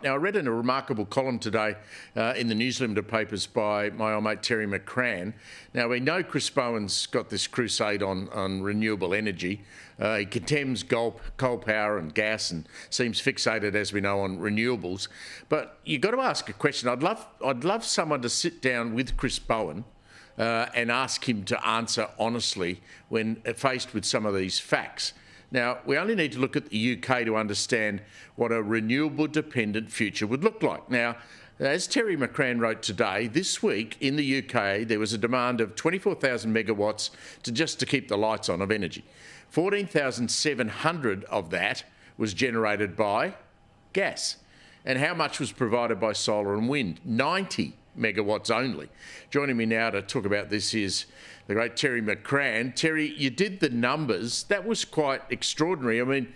Now, I read in a remarkable column today in the News Limited papers by my old mate Terry McCrann. Now, we know Chris Bowen's got this crusade on renewable energy. He condemns coal power and gas and seems fixated, as we know, on renewables. But you've got to ask a question. I'd love someone to sit down with Chris Bowen and ask him to answer honestly when faced with some of these facts. Now, we only need to look at the UK to understand what a renewable-dependent future would look like. Now, as Terry McCrann wrote today, this week in the UK, there was a demand of 24,000 megawatts to keep the lights on of energy. 14,700 of that was generated by gas. And how much was provided by solar and wind? 90 megawatts only. Joining me now to talk about this is the great Terry McCrann. Terry, you did the numbers. That was quite extraordinary. I mean,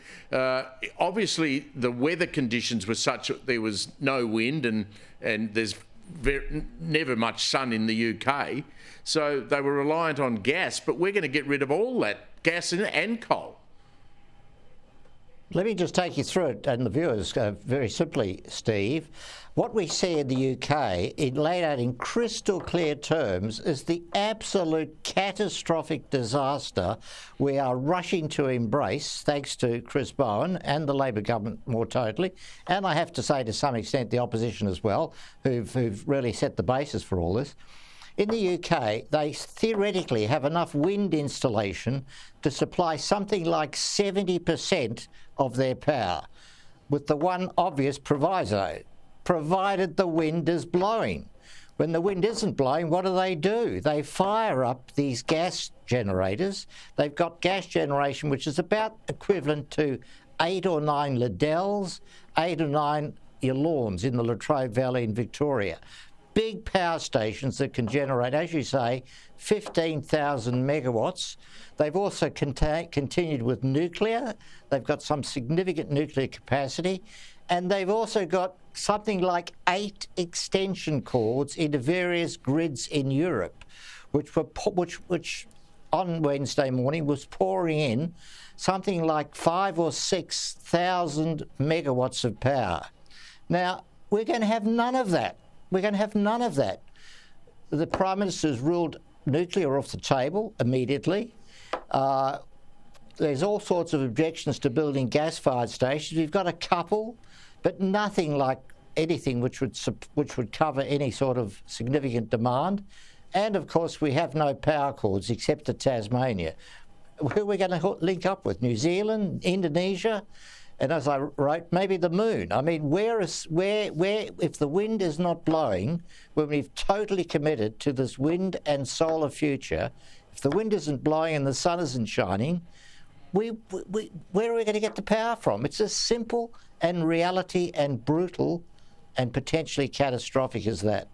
obviously the weather conditions were such that there was no wind and there's never much sun in the UK. So they were reliant on gas, but we're going to get rid of all that gas and coal. Let me just take you through it, and the viewers, very simply, Steve. What we see in the UK, it laid out in crystal clear terms, is the absolute catastrophic disaster we are rushing to embrace, thanks to Chris Bowen and the Labor government more totally, and I have to say to some extent the opposition as well, who've really set the basis for all this. In the UK, they theoretically have enough wind installation to supply something like 70% of their power, with the one obvious proviso, provided the wind is blowing. When the wind isn't blowing, what do? They fire up these gas generators. They've got gas generation which is about equivalent to 8 or 9 Liddells, 8 or 9 Yalawns in the Latrobe Valley in Victoria. Big power stations that can generate, as you say, 15,000 megawatts. They've also continued with nuclear. They've got some significant nuclear capacity. And they've also got something like 8 extension cords into various grids in Europe, which on Wednesday morning was pouring in something like 5,000 or 6,000 megawatts of power. Now, we're going to have none of that. We're going to have none of that. The Prime Minister's ruled nuclear off the table immediately. There's all sorts of objections to building gas-fired stations. We've got a couple, but nothing like anything which would cover any sort of significant demand. And of course, we have no power cords except to Tasmania. Who are we going to link up with? New Zealand, Indonesia? And as I wrote, maybe the moon. I mean, where if the wind is not blowing, when we've totally committed to this wind and solar future, if the wind isn't blowing and the sun isn't shining, where are we going to get the power from? It's as simple and reality and brutal and potentially catastrophic as that.